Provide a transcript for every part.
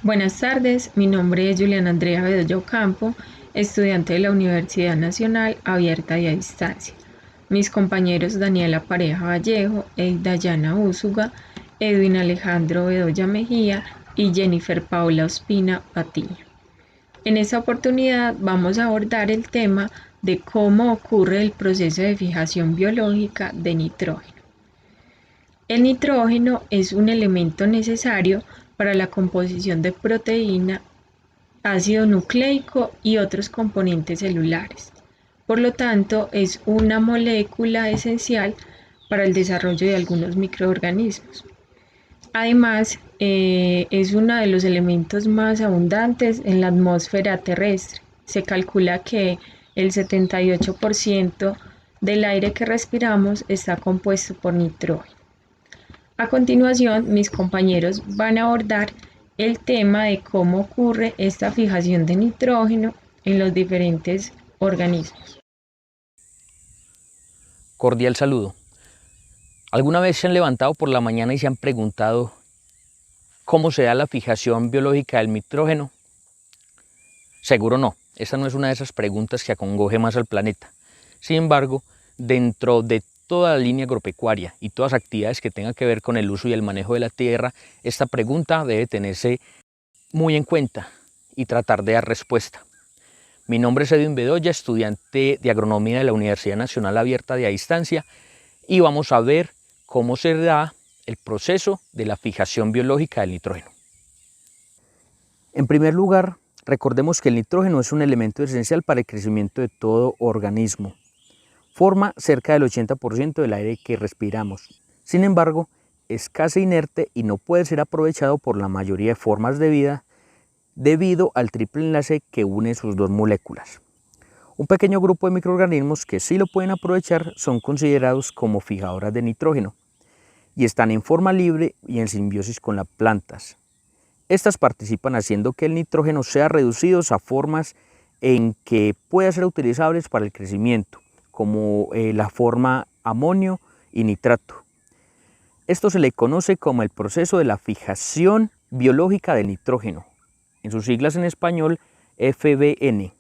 Buenas tardes, mi nombre es Juliana Andrea Bedoya Ocampo, estudiante de la Universidad Nacional Abierta y a Distancia. Mis compañeros Daniela Pareja Vallejo, Dayana Úsuga, Edwin Alejandro Bedoya Mejía y Jennifer Paula Ospina Patiño. En esta oportunidad vamos a abordar el tema de cómo ocurre el proceso de fijación biológica de nitrógeno. El nitrógeno es un elemento necesario para la composición de proteína, ácido nucleico y otros componentes celulares. Por lo tanto, es una molécula esencial para el desarrollo de algunos microorganismos. Además, es uno de los elementos más abundantes en la atmósfera terrestre. Se calcula que el 78% del aire que respiramos está compuesto por nitrógeno. A continuación, mis compañeros van a abordar el tema de cómo ocurre esta fijación de nitrógeno en los diferentes organismos. Cordial saludo. ¿Alguna vez se han levantado por la mañana y se han preguntado cómo se da la fijación biológica del nitrógeno? Seguro no. Esta no es una de esas preguntas que acongoje más al planeta. Sin embargo, dentro de toda la línea agropecuaria y todas las actividades que tengan que ver con el uso y el manejo de la tierra, esta pregunta debe tenerse muy en cuenta y tratar de dar respuesta. Mi nombre es Edwin Bedoya, estudiante de agronomía de la Universidad Nacional Abierta y a Distancia, y vamos a ver cómo se da el proceso de la fijación biológica del nitrógeno. En primer lugar, recordemos que el nitrógeno es un elemento esencial para el crecimiento de todo organismo. Forma cerca del 80% del aire que respiramos. Sin embargo, es casi inerte y no puede ser aprovechado por la mayoría de formas de vida debido al triple enlace que une sus dos moléculas. Un pequeño grupo de microorganismos que sí lo pueden aprovechar son considerados como fijadoras de nitrógeno y están en forma libre y en simbiosis con las plantas. Estas participan haciendo que el nitrógeno sea reducido a formas en que pueda ser utilizables para el crecimiento, como la forma amonio y nitrato. Esto se le conoce como el proceso de la fijación biológica del nitrógeno, en sus siglas en español FBN.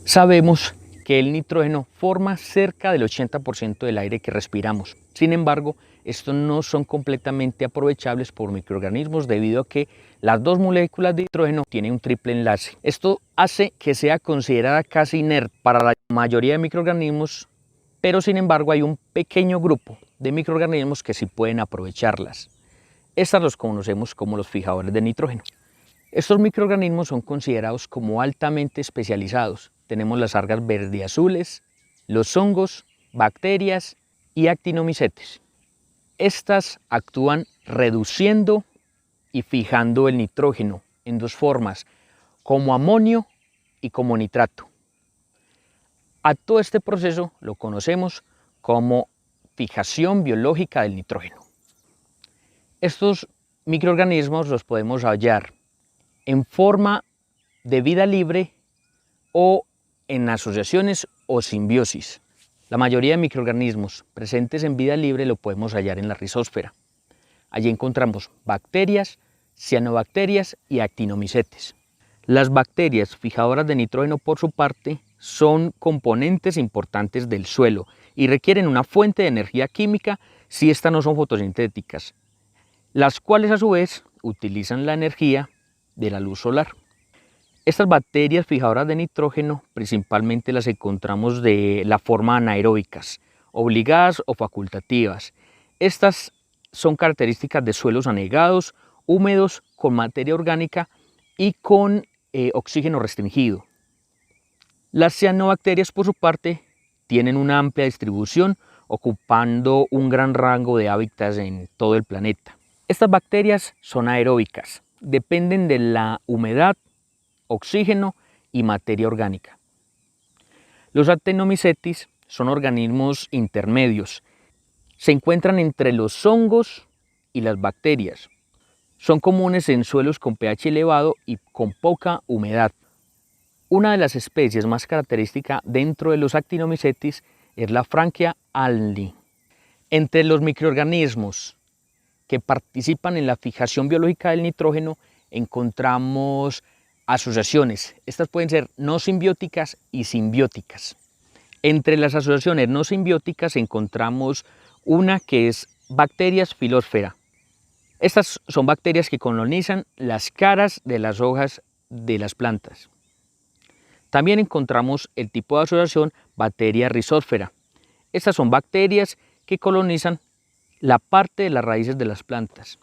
Sabemos que el nitrógeno forma cerca del 80% del aire que respiramos. Sin embargo, estos no son completamente aprovechables por microorganismos debido a que las dos moléculas de nitrógeno tienen un triple enlace. Esto hace que sea considerada casi inerte para la mayoría de microorganismos, pero sin embargo hay un pequeño grupo de microorganismos que sí pueden aprovecharlas. Estas los conocemos como los fijadores de nitrógeno. Estos microorganismos son considerados como altamente especializados. Tenemos las algas verdiazules, los hongos, bacterias y actinomicetes. Estas actúan reduciendo y fijando el nitrógeno en dos formas, como amonio y como nitrato. A todo este proceso lo conocemos como fijación biológica del nitrógeno. Estos microorganismos los podemos hallar en forma de vida libre o en asociaciones o simbiosis. La mayoría de microorganismos presentes en vida libre lo podemos hallar en la rizósfera. Allí encontramos bacterias, cianobacterias y actinomicetes. Las bacterias fijadoras de nitrógeno, por su parte, son componentes importantes del suelo y requieren una fuente de energía química si estas no son fotosintéticas, las cuales a su vez utilizan la energía de la luz solar. Estas bacterias fijadoras de nitrógeno principalmente las encontramos de la forma anaeróbicas, obligadas o facultativas. Estas son características de suelos anegados, húmedos, con materia orgánica y con oxígeno restringido. Las cianobacterias, por su parte, tienen una amplia distribución, ocupando un gran rango de hábitats en todo el planeta. Estas bacterias son aeróbicas, dependen de la humedad, oxígeno y materia orgánica. Los actinomicetes son organismos intermedios. Se encuentran entre los hongos y las bacterias. Son comunes en suelos con pH elevado y con poca humedad. Una de las especies más características dentro de los actinomicetes es la Frankia alni. Entre los microorganismos que participan en la fijación biológica del nitrógeno encontramos asociaciones. Estas pueden ser no simbióticas y simbióticas. Entre las asociaciones no simbióticas encontramos una que es bacterias filósfera. Estas son bacterias que colonizan las caras de las hojas de las plantas. También encontramos el tipo de asociación bacteria rizósfera. Estas son bacterias que colonizan la parte de las raíces de las plantas.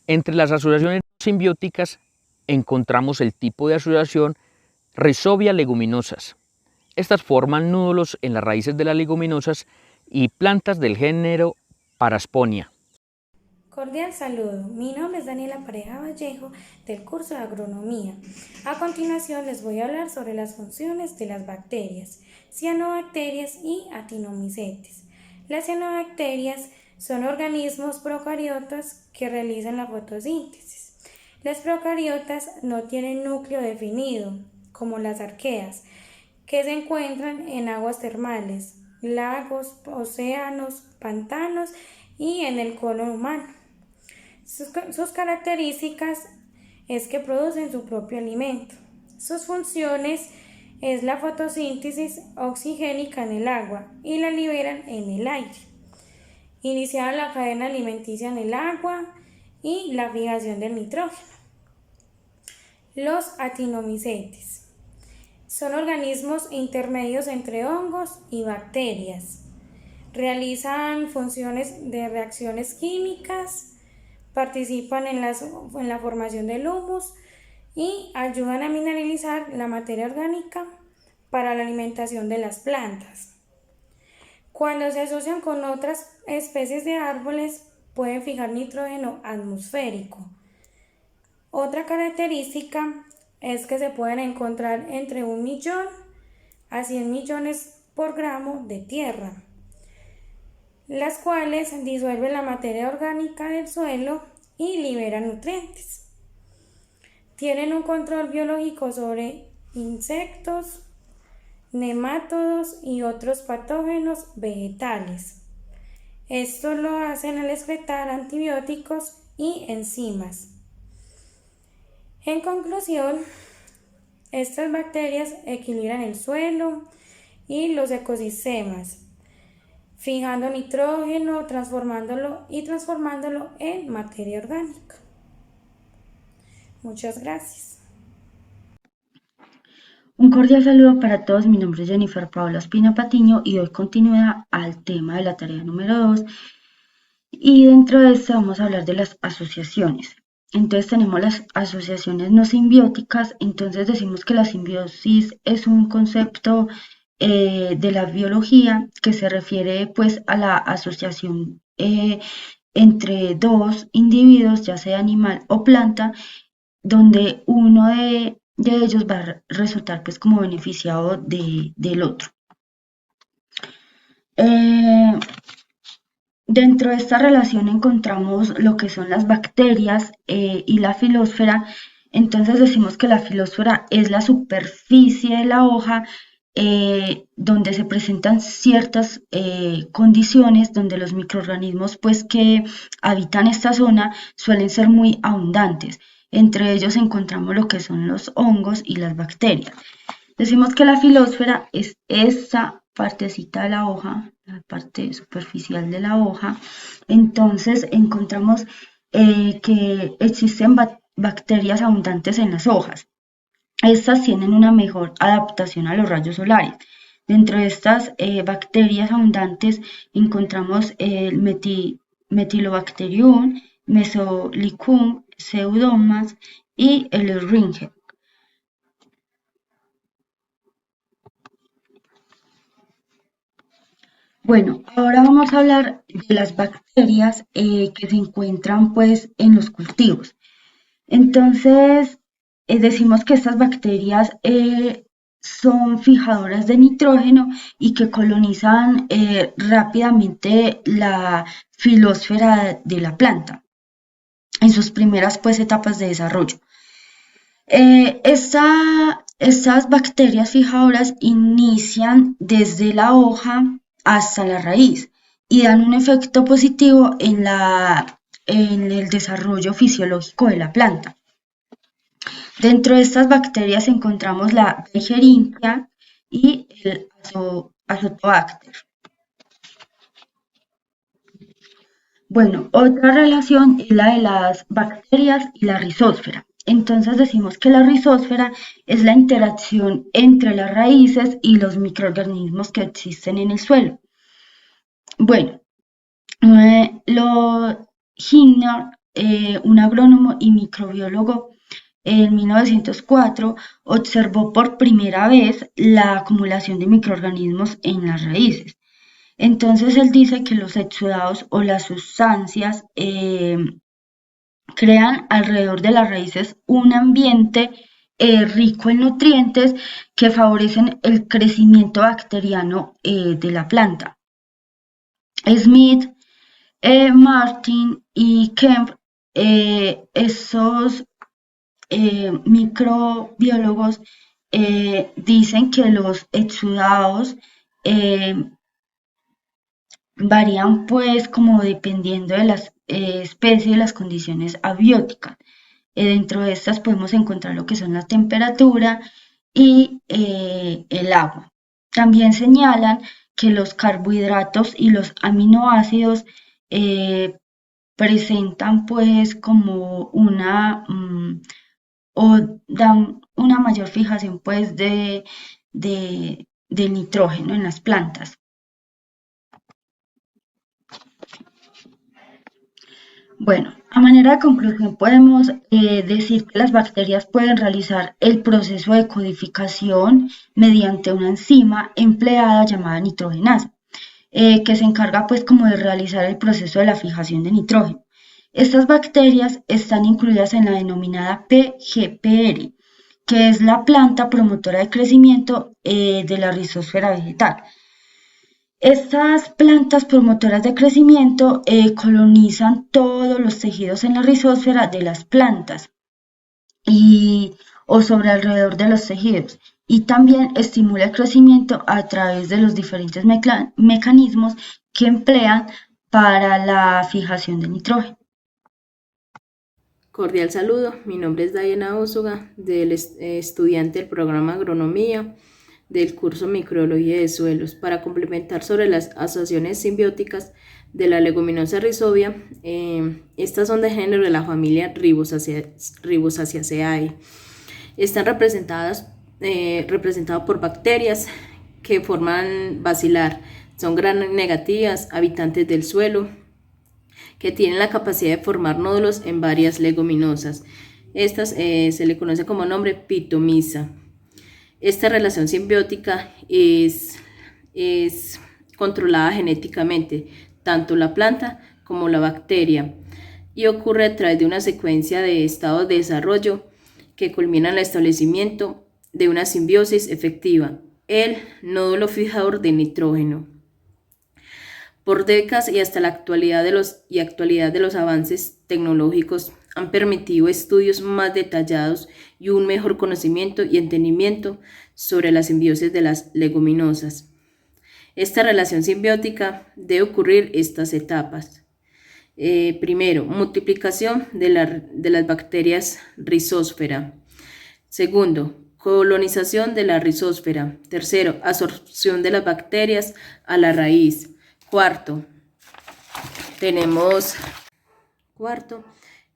Entre las asociaciones simbióticas encontramos el tipo de asociación Rhizobia leguminosas. Estas forman nódulos en las raíces de las leguminosas y plantas del género Parasponia. Cordial saludo, mi nombre es Daniela Pareja Vallejo del curso de Agronomía. A continuación les voy a hablar sobre las funciones de las bacterias, cianobacterias y actinomycetes. Las cianobacterias son organismos procariotas que realizan la fotosíntesis. Las procariotas no tienen núcleo definido, como las arqueas, que se encuentran en aguas termales, lagos, océanos, pantanos y en el colon humano. Sus características es que producen su propio alimento. Sus funciones es la fotosíntesis oxigénica en el agua y la liberan en el aire. Iniciaron la cadena alimenticia en el agua y la fijación del nitrógeno. Los actinomycetes son organismos intermedios entre hongos y bacterias. Realizan funciones de reacciones químicas, participan en la formación del humus y ayudan a mineralizar la materia orgánica para la alimentación de las plantas. Cuando se asocian con otras especies de árboles, pueden fijar nitrógeno atmosférico. Otra característica es que se pueden encontrar entre 1 millón a 100 millones por gramo de tierra, las cuales disuelven la materia orgánica del suelo y liberan nutrientes. Tienen un control biológico sobre insectos, nemátodos y otros patógenos vegetales. Esto lo hacen al excretar antibióticos y enzimas. En conclusión, estas bacterias equilibran el suelo y los ecosistemas, fijando nitrógeno, transformándolo en materia orgánica. Muchas gracias. Un cordial saludo para todos, mi nombre es Jennifer Paula Espina Patiño y doy continuidad al tema de la tarea número 2 y dentro de esta vamos a hablar de las asociaciones. Entonces tenemos las asociaciones no simbióticas, entonces decimos que la simbiosis es un concepto de la biología que se refiere pues a la asociación entre dos individuos, ya sea animal o planta, donde uno de ellos va a resultar pues como beneficiado del otro. Dentro de esta relación encontramos lo que son las bacterias y la filósfera. Entonces decimos que la filósfera es la superficie de la hoja donde se presentan ciertas condiciones donde los microorganismos pues que habitan esta zona suelen ser muy abundantes. Entre ellos encontramos lo que son los hongos y las bacterias. Decimos que la filósfera es esa partecita de la hoja, la parte superficial de la hoja. Entonces encontramos que existen bacterias abundantes en las hojas. Estas tienen una mejor adaptación a los rayos solares. Dentro de estas bacterias abundantes encontramos el Methylobacterium, Mesolicum, Pseudomonas y el Escherichia. Bueno, ahora vamos a hablar de las bacterias que se encuentran pues en los cultivos. Entonces, decimos que estas bacterias son fijadoras de nitrógeno y que colonizan rápidamente la filósfera de la planta en sus primeras pues etapas de desarrollo. Estas bacterias fijadoras inician desde la hoja hasta la raíz y dan un efecto positivo en el desarrollo fisiológico de la planta. Dentro de estas bacterias encontramos la Escherichia y el Azotobacter. Bueno, otra relación es la de las bacterias y la rizósfera. Entonces decimos que la rizósfera es la interacción entre las raíces y los microorganismos que existen en el suelo. Bueno, Higner, un agrónomo y microbiólogo, en 1904 observó por primera vez la acumulación de microorganismos en las raíces. Entonces él dice que los exudados o las sustancias crean alrededor de las raíces un ambiente rico en nutrientes que favorecen el crecimiento bacteriano de la planta. Smith, Martin y Kemp, esos microbiólogos, dicen que los exudados varían pues como dependiendo de las especies y las condiciones abióticas. Dentro de estas podemos encontrar lo que son la temperatura y el agua. También señalan que los carbohidratos y los aminoácidos presentan pues como o dan una mayor fijación pues del nitrógeno en las plantas. Bueno, a manera de conclusión podemos decir que las bacterias pueden realizar el proceso de codificación mediante una enzima empleada llamada nitrogenasa, que se encarga pues como de realizar el proceso de la fijación de nitrógeno. Estas bacterias están incluidas en la denominada PGPR, que es la planta promotora de crecimiento de la rizósfera vegetal. Estas plantas promotoras de crecimiento colonizan todos los tejidos en la rizósfera de las plantas o sobre alrededor de los tejidos, y también estimula el crecimiento a través de los diferentes mecanismos que emplean para la fijación de nitrógeno. Cordial saludo, mi nombre es Diana Úsuga, estudiante del programa Agronomía del curso Microbiología de Suelos. Para complementar sobre las asociaciones simbióticas de la leguminosa Rhizobia, estas son de género de la familia Ribosaceae. Están representadas por bacterias que forman bacilar, son gram negativas, habitantes del suelo, que tienen la capacidad de formar nódulos en varias leguminosas. Estas se le conoce como nombre pitomyza. Esta relación simbiótica es controlada genéticamente, tanto la planta como la bacteria, y ocurre a través de una secuencia de estados de desarrollo que culminan el establecimiento de una simbiosis efectiva, el nódulo fijador de nitrógeno. Por décadas y hasta la actualidad de los avances tecnológicos han permitido estudios más detallados y un mejor conocimiento y entendimiento sobre la simbiosis de las leguminosas. Esta relación simbiótica debe ocurrir estas etapas. Primero, multiplicación de las bacterias rizósfera. Segundo, colonización de la rizósfera. Tercero, absorción de las bacterias a la raíz. Cuarto,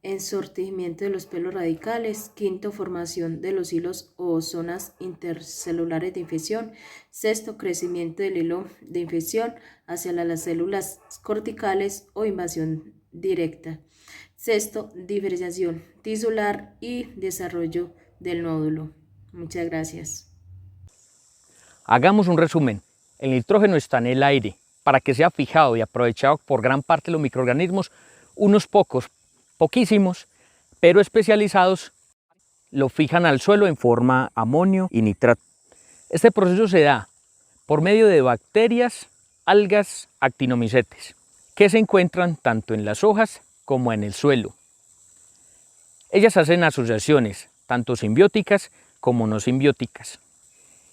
ensortijamiento de los pelos radicales. Quinto, formación de los hilos o zonas intercelulares de infección. Sexto, crecimiento del hilo de infección hacia las células corticales o invasión directa. Sexto, diferenciación tisular y desarrollo del nódulo. Muchas gracias. Hagamos un resumen. El nitrógeno está en el aire. Para que sea fijado y aprovechado por gran parte de los microorganismos, unos poquísimos, pero especializados, lo fijan al suelo en forma amonio y nitrato. Este proceso se da por medio de bacterias, algas, actinomicetes, que se encuentran tanto en las hojas como en el suelo. Ellas hacen asociaciones, tanto simbióticas como no simbióticas.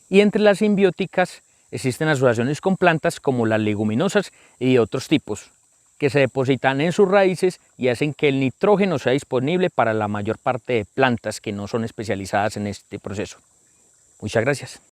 Y entre las simbióticas existen asociaciones con plantas como las leguminosas y otros tipos, que se depositan en sus raíces y hacen que el nitrógeno sea disponible para la mayor parte de plantas que no son especializadas en este proceso. Muchas gracias.